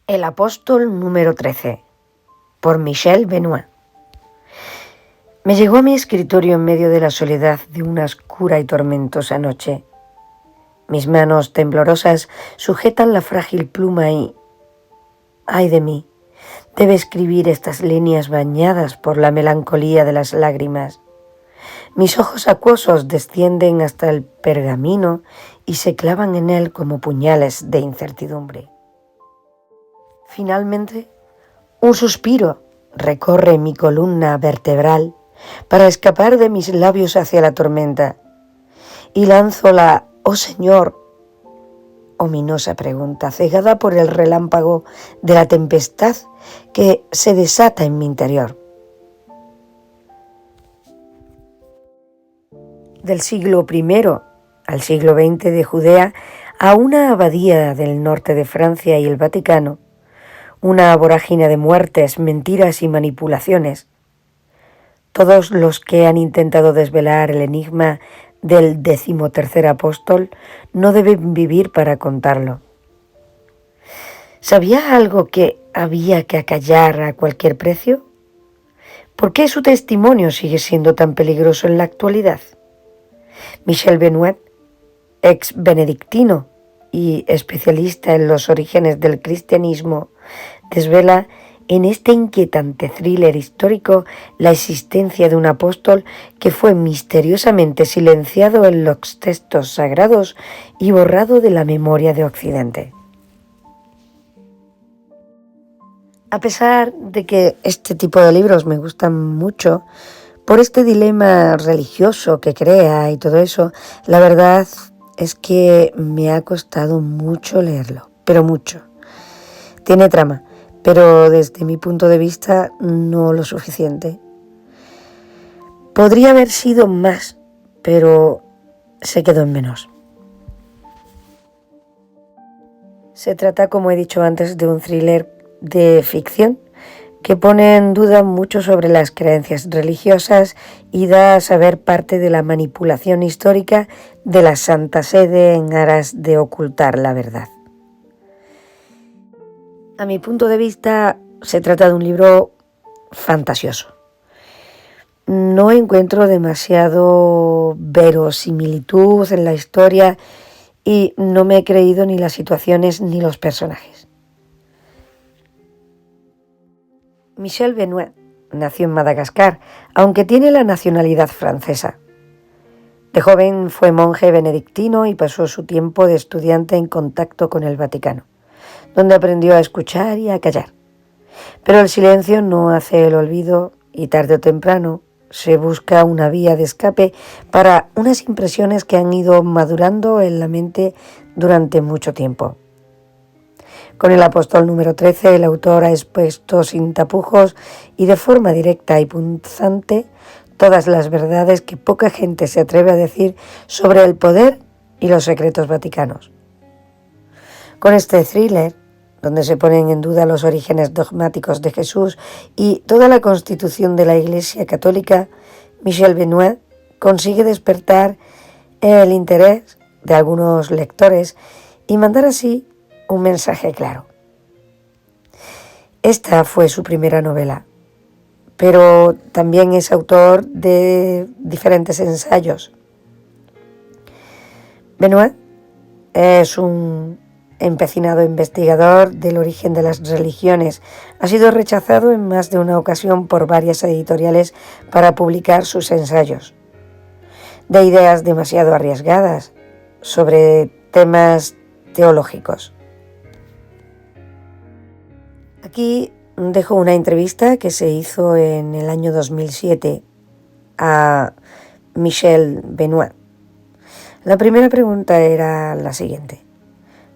El apóstol número 13, por Michel Benoit. Me llegó a mi escritorio en medio de la soledad de una oscura y tormentosa noche. Mis manos temblorosas sujetan la frágil pluma y, ay de mí, debe escribir estas líneas bañadas por la melancolía de las lágrimas. Mis ojos acuosos descienden hasta el pergamino y se clavan en él como puñales de incertidumbre. Finalmente, un suspiro recorre mi columna vertebral para escapar de mis labios hacia la tormenta y lanzo la «Oh Señor», ominosa pregunta, cegada por el relámpago de la tempestad que se desata en mi interior. Del siglo I al siglo XX de Judea a una abadía del norte de Francia y el Vaticano, una vorágine de muertes, mentiras y manipulaciones. Todos los que han intentado desvelar el enigma del 13º apóstol no deben vivir para contarlo. ¿Sabía algo que había que acallar a cualquier precio? ¿Por qué su testimonio sigue siendo tan peligroso en la actualidad? Michel Benoit, ex benedictino y especialista en los orígenes del cristianismo, desvela en este inquietante thriller histórico la existencia de un apóstol que fue misteriosamente silenciado en los textos sagrados y borrado de la memoria de Occidente. A pesar de que este tipo de libros me gustan mucho, por este dilema religioso que crea y todo eso, la verdad es que me ha costado mucho leerlo, pero mucho. Tiene trama, pero desde mi punto de vista no lo suficiente. Podría haber sido más, pero se quedó en menos. Se trata, como he dicho antes, de un thriller de ficción que pone en duda mucho sobre las creencias religiosas y da a saber parte de la manipulación histórica de la Santa Sede en aras de ocultar la verdad. A mi punto de vista, se trata de un libro fantasioso. No encuentro demasiado verosimilitud en la historia y no me he creído ni las situaciones ni los personajes. Michel Benoit nació en Madagascar, aunque tiene la nacionalidad francesa. De joven fue monje benedictino y pasó su tiempo de estudiante en contacto con el Vaticano, donde aprendió a escuchar y a callar. Pero el silencio no hace el olvido y tarde o temprano se busca una vía de escape para unas impresiones que han ido madurando en la mente durante mucho tiempo. Con el apóstol número 13, el autor ha expuesto sin tapujos y de forma directa y punzante todas las verdades que poca gente se atreve a decir sobre el poder y los secretos vaticanos. Con este thriller, donde se ponen en duda los orígenes dogmáticos de Jesús y toda la constitución de la Iglesia Católica, Michel Benoit consigue despertar el interés de algunos lectores y mandar así un mensaje claro. Esta fue su primera novela, pero también es autor de diferentes ensayos. Benoit es un empecinado investigador del origen de las religiones. Ha sido rechazado en más de una ocasión por varias editoriales para publicar sus ensayos. De ideas demasiado arriesgadas sobre temas teológicos. Aquí dejo una entrevista que se hizo en el año 2007 a Michel Benoit. La primera pregunta era la siguiente: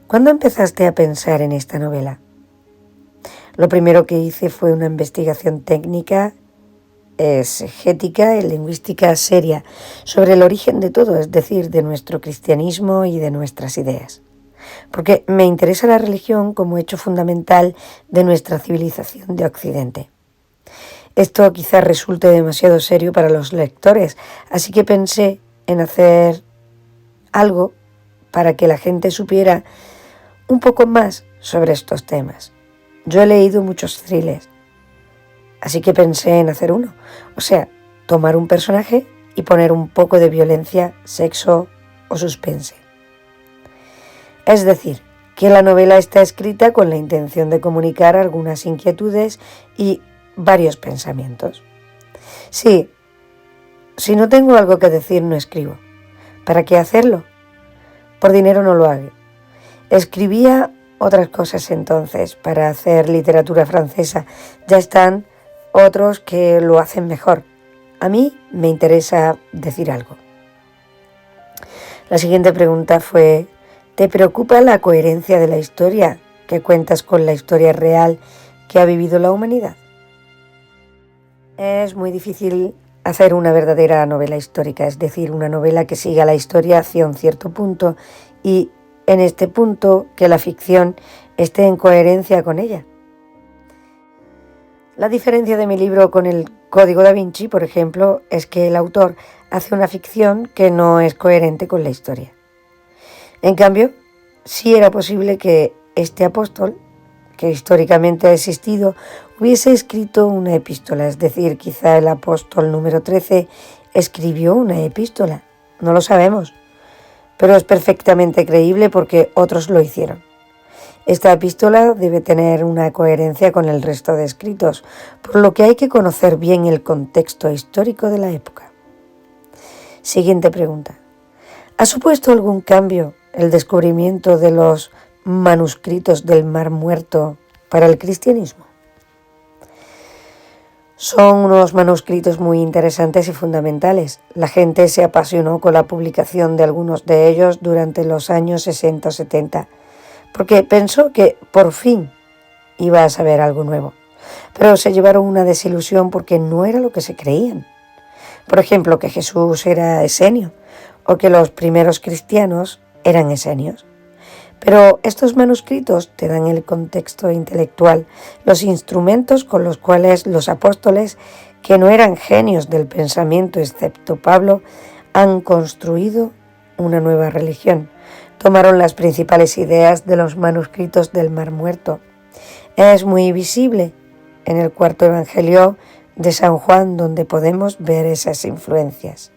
¿cuándo empezaste a pensar en esta novela? Lo primero que hice fue una investigación técnica, exegética y lingüística seria sobre el origen de todo, es decir, de nuestro cristianismo y de nuestras ideas. Porque me interesa la religión como hecho fundamental de nuestra civilización de Occidente. Esto quizás resulte demasiado serio para los lectores, así que pensé en hacer algo para que la gente supiera un poco más sobre estos temas. Yo he leído muchos thrillers, así que pensé en hacer uno. O sea, tomar un personaje y poner un poco de violencia, sexo o suspense. Es decir, que la novela está escrita con la intención de comunicar algunas inquietudes y varios pensamientos. Sí, si no tengo algo que decir, no escribo. ¿Para qué hacerlo? Por dinero no lo hago. Escribía otras cosas entonces para hacer literatura francesa. Ya están otros que lo hacen mejor. A mí me interesa decir algo. La siguiente pregunta fue: ¿te preocupa la coherencia de la historia que cuentas con la historia real que ha vivido la humanidad? Es muy difícil hacer una verdadera novela histórica, es decir, una novela que siga la historia hacia un cierto punto y en este punto que la ficción esté en coherencia con ella. La diferencia de mi libro con el Código da Vinci, por ejemplo, es que el autor hace una ficción que no es coherente con la historia. En cambio, sí era posible que este apóstol, que históricamente ha existido, hubiese escrito una epístola, es decir, quizá el apóstol número 13 escribió una epístola, no lo sabemos, pero es perfectamente creíble porque otros lo hicieron. Esta epístola debe tener una coherencia con el resto de escritos, por lo que hay que conocer bien el contexto histórico de la época. Siguiente pregunta. ¿Ha supuesto algún cambio el descubrimiento de los manuscritos del Mar Muerto para el cristianismo? Son unos manuscritos muy interesantes y fundamentales. La gente se apasionó con la publicación de algunos de ellos durante los años 60 o 70, porque pensó que por fin iba a saber algo nuevo. Pero se llevaron una desilusión porque no era lo que se creían. Por ejemplo, que Jesús era esenio o que los primeros cristianos eran esenios. Pero estos manuscritos te dan el contexto intelectual, los instrumentos con los cuales los apóstoles, que no eran genios del pensamiento excepto Pablo, han construido una nueva religión. Tomaron las principales ideas de los manuscritos del Mar Muerto. Es muy visible en el cuarto Evangelio de San Juan, donde podemos ver esas influencias.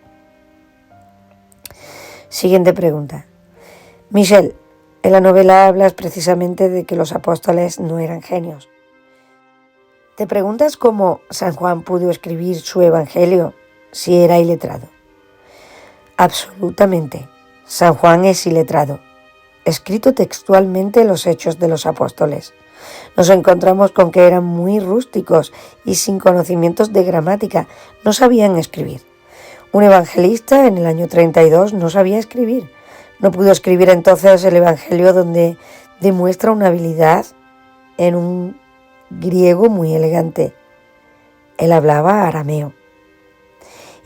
Siguiente pregunta. Michel, en la novela hablas precisamente de que los apóstoles no eran genios. ¿Te preguntas cómo San Juan pudo escribir su Evangelio si era iletrado? Absolutamente. San Juan es iletrado. Escrito textualmente los Hechos de los Apóstoles. Nos encontramos con que eran muy rústicos y sin conocimientos de gramática. No sabían escribir. Un evangelista en el año 32 no sabía escribir. No pudo escribir entonces el Evangelio, donde demuestra una habilidad en un griego muy elegante. Él hablaba arameo.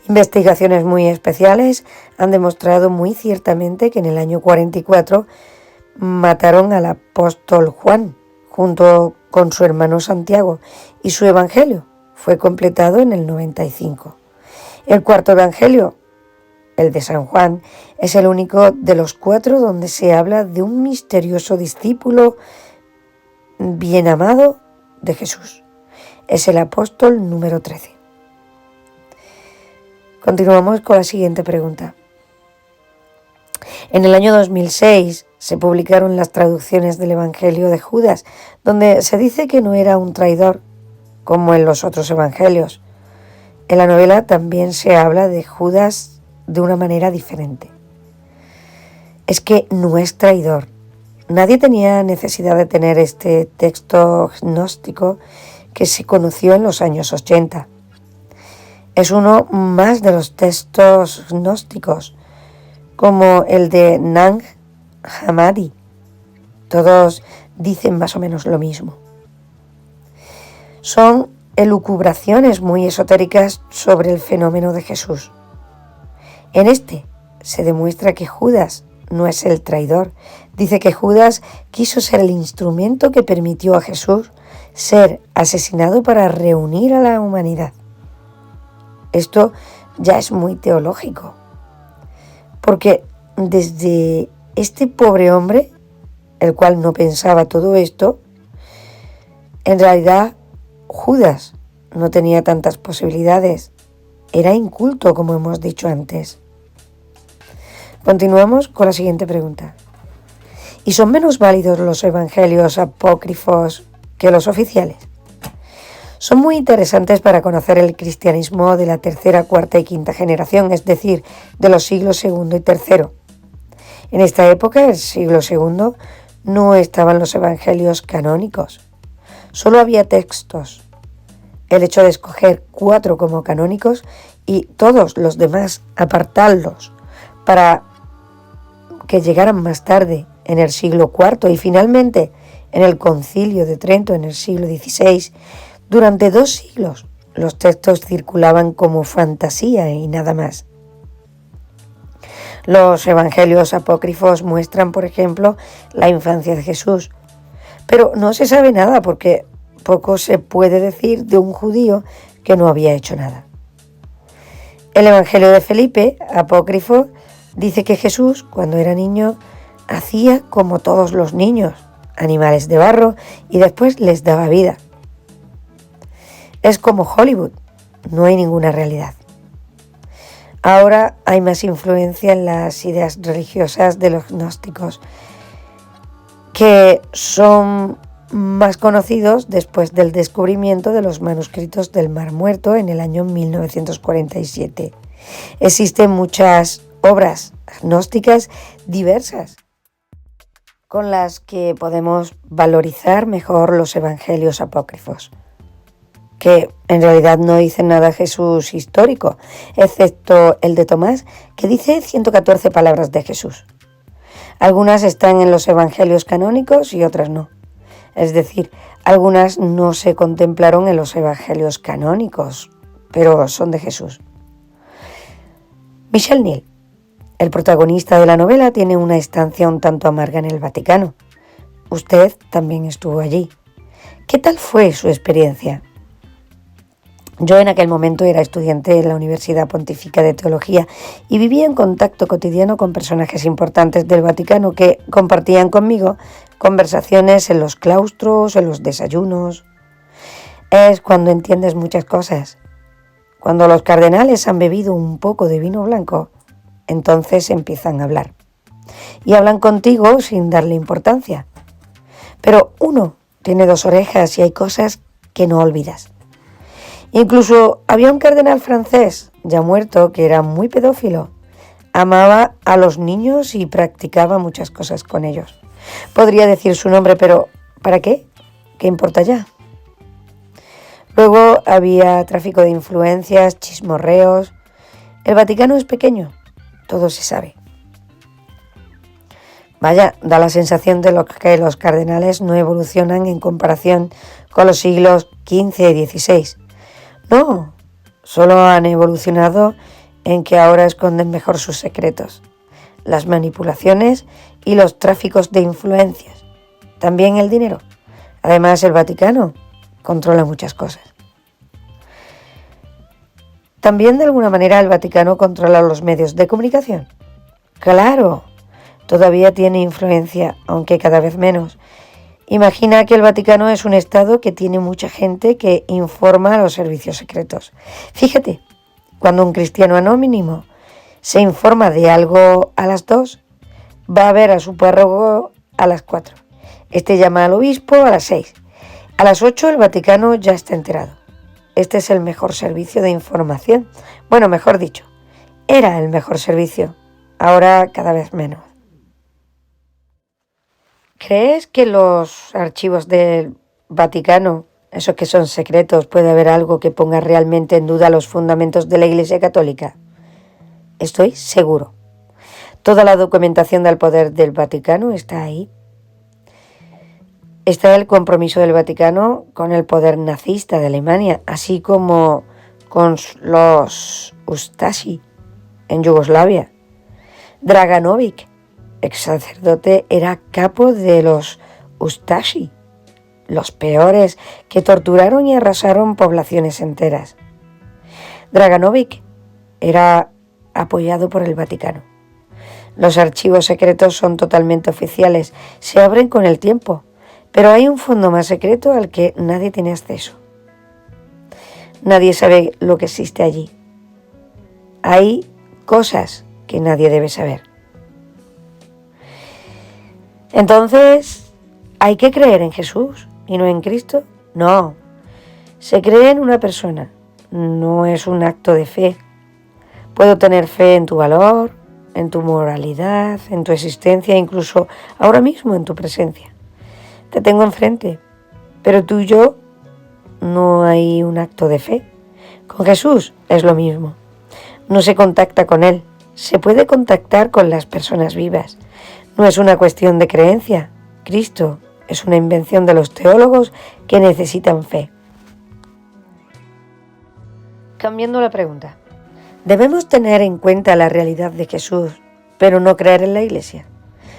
Investigaciones muy especiales han demostrado muy ciertamente que en el año 44 mataron al apóstol Juan junto con su hermano Santiago y su Evangelio fue completado en el 95. El cuarto Evangelio, el de San Juan, es el único de los 4 donde se habla de un misterioso discípulo bien amado de Jesús. Es el apóstol número 13. Continuamos con la siguiente pregunta. En el año 2006 se publicaron las traducciones del Evangelio de Judas, donde se dice que no era un traidor, como en los otros evangelios. En la novela también se habla de Judas de una manera diferente. Es que no es traidor. Nadie tenía necesidad de tener este texto gnóstico que se conoció en los años 80. Es uno más de los textos gnósticos, como el de Nag Hammadi. Todos dicen más o menos lo mismo. Son elucubraciones muy esotéricas sobre el fenómeno de Jesús. En este se demuestra que Judas no es el traidor. Dice que Judas quiso ser el instrumento que permitió a Jesús ser asesinado para reunir a la humanidad. Esto ya es muy teológico, porque desde este pobre hombre, el cual no pensaba todo esto, En realidad, Judas no tenía tantas posibilidades. Era inculto, como hemos dicho antes. Continuamos con la siguiente pregunta. ¿Y son menos válidos los evangelios apócrifos que los oficiales? Son muy interesantes para conocer el cristianismo de la tercera, cuarta y quinta generación, es decir, de los siglos segundo y tercero. En esta época, el siglo segundo, no estaban los evangelios canónicos. Solo había textos. El hecho de escoger 4 como canónicos y todos los demás apartarlos para que llegaran más tarde en el siglo IV y finalmente en el Concilio de Trento en el siglo XVI, durante 2 siglos los textos circulaban como fantasía y nada más. Los evangelios apócrifos muestran, por ejemplo, la infancia de Jesús, pero no se sabe nada porque poco se puede decir de un judío que no había hecho nada. El Evangelio de Felipe, apócrifo, dice que Jesús, cuando era niño, hacía como todos los niños, animales de barro, y después les daba vida. Es como Hollywood, no hay ninguna realidad. Ahora hay más influencia en las ideas religiosas de los gnósticos, que son más conocidos después del descubrimiento de los manuscritos del Mar Muerto en el año 1947. Existen muchas obras gnósticas diversas con las que podemos valorizar mejor los evangelios apócrifos, que en realidad no dicen nada a Jesús histórico, excepto el de Tomás, que dice 114 palabras de Jesús. Algunas están en los evangelios canónicos y otras no. Es decir, algunas no se contemplaron en los evangelios canónicos, pero son de Jesús. Michel Niel, el protagonista de la novela, tiene una estancia un tanto amarga en el Vaticano. Usted también estuvo allí. ¿Qué tal fue su experiencia? Yo en aquel momento era estudiante en la Universidad Pontificia de Teología y vivía en contacto cotidiano con personajes importantes del Vaticano que compartían conmigo conversaciones en los claustros, en los desayunos. Es cuando entiendes muchas cosas. Cuando los cardenales han bebido un poco de vino blanco, entonces empiezan a hablar. Y hablan contigo sin darle importancia. Pero uno tiene 2 orejas y hay cosas que no olvidas. Incluso había un cardenal francés, ya muerto, que era muy pedófilo. Amaba a los niños y practicaba muchas cosas con ellos. Podría decir su nombre, pero ¿para qué? ¿Qué importa ya? Luego había tráfico de influencias, chismorreos. El Vaticano es pequeño, todo se sabe. Vaya, da la sensación de que los cardenales no evolucionan en comparación con los siglos XV y XVI. No, solo han evolucionado en que ahora esconden mejor sus secretos, las manipulaciones y los tráficos de influencias, también el dinero. Además, el Vaticano controla muchas cosas. También, de alguna manera, el Vaticano controla los medios de comunicación. Claro, todavía tiene influencia, aunque cada vez menos. Imagina que el Vaticano es un estado que tiene mucha gente que informa a los servicios secretos. Fíjate, cuando un cristiano anónimo se informa de algo a las 2, va a ver a su párroco a las 4. Este llama al obispo a las 6. A las 8 el Vaticano ya está enterado. Este es el mejor servicio de información. Bueno, mejor dicho, era el mejor servicio. Ahora cada vez menos. ¿Crees que los archivos del Vaticano, esos que son secretos, puede haber algo que ponga realmente en duda los fundamentos de la Iglesia Católica? Estoy seguro. Toda la documentación del poder del Vaticano está ahí. Está el compromiso del Vaticano con el poder nazista de Alemania, así como con los Ustashi en Yugoslavia. Draganovic, ex sacerdote, era capo de los Ustashi, los peores, que torturaron y arrasaron poblaciones enteras. Draganovic era apoyado por el Vaticano. Los archivos secretos son totalmente oficiales, se abren con el tiempo, Pero hay un fondo más secreto al que nadie tiene acceso. Nadie sabe lo que existe allí. Hay cosas que nadie debe saber. Entonces, ¿hay que creer en Jesús y no en Cristo? No. Se cree en una persona, no es un acto de fe. Puedo tener fe en tu valor, en tu moralidad, en tu existencia, incluso ahora mismo en tu presencia. Te tengo enfrente, pero tú y yo no hay un acto de fe. Con Jesús es lo mismo. No se contacta con Él, se puede contactar con las personas vivas. No es una cuestión de creencia. Cristo es una invención de los teólogos que necesitan fe. Cambiando la pregunta. ¿Debemos tener en cuenta la realidad de Jesús, pero no creer en la Iglesia?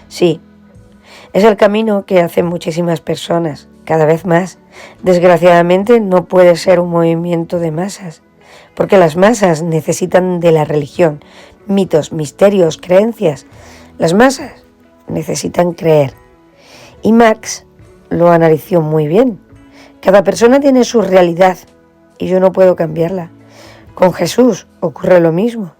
Sí, es el camino que hacen muchísimas personas, cada vez más. Desgraciadamente no puede ser un movimiento de masas, porque las masas necesitan de la religión, mitos, misterios, creencias. Las masas necesitan creer. Y Marx lo analizó muy bien. Cada persona tiene su realidad y yo no puedo cambiarla. Con Jesús ocurre lo mismo.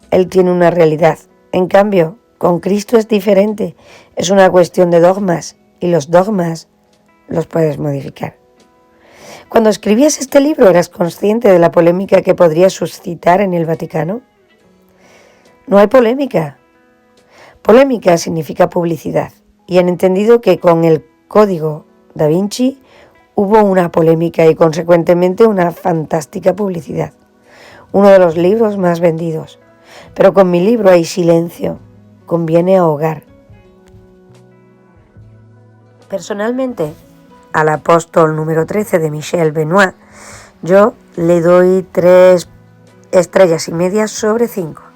Él tiene una realidad. En cambio, con Cristo es diferente. Es una cuestión de dogmas y los dogmas los puedes modificar. Cuando escribías este libro, ¿eras consciente de la polémica que podría suscitar en el Vaticano? No hay polémica. Polémica significa publicidad. Y han entendido que con el Código Da Vinci hubo una polémica y consecuentemente una fantástica publicidad. Uno de los libros más vendidos. Pero con mi libro hay silencio. Conviene ahogar. Personalmente, al apóstol número 13 de Michel Benoit, yo le doy 3,5 estrellas sobre 5.